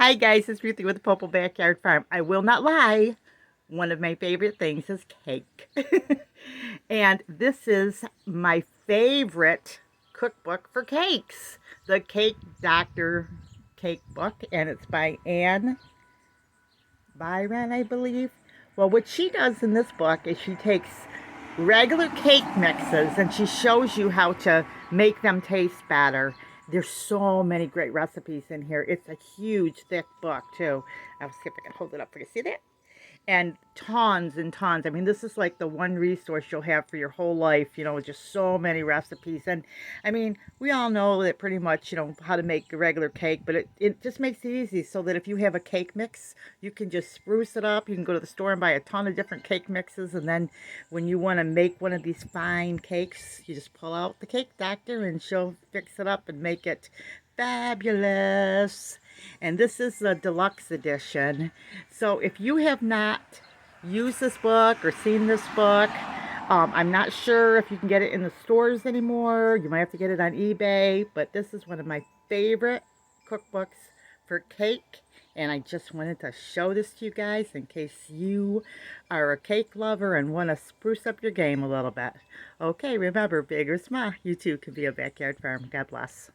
Hi guys, it's Ruthie with the Popple Backyard Farm. I will not lie, one of my favorite things is cake. And this is my favorite cookbook for cakes. The Cake Doctor Cake Book, and it's by Anne Byron, I believe. Well, what she does in this book is she takes regular cake mixes and she shows you how to make them taste better. There's so many great recipes in here. It's a huge, thick book, too. I'll see if I can hold it up for you. See that? And tons and tons. I mean, this is like the one resource you'll have for your whole life, just so many recipes. And I mean, we all know that pretty much, how to make a regular cake, but it just makes it easy so that if you have a cake mix, you can just spruce it up. You can go to the store and buy a ton of different cake mixes. And then when you want to make one of these fine cakes, you just pull out the Cake Doctor and she'll fix it up and make it fabulous. And this is the deluxe edition. So if you have not used this book or seen this book, I'm not sure if you can get it in the stores anymore. You might have to get it on eBay, but this is one of my favorite cookbooks for cake. And I just wanted to show this to you guys in case you are a cake lover and want to spruce up your game a little bit. Okay, remember, big or small, you too can be a backyard farm. God bless.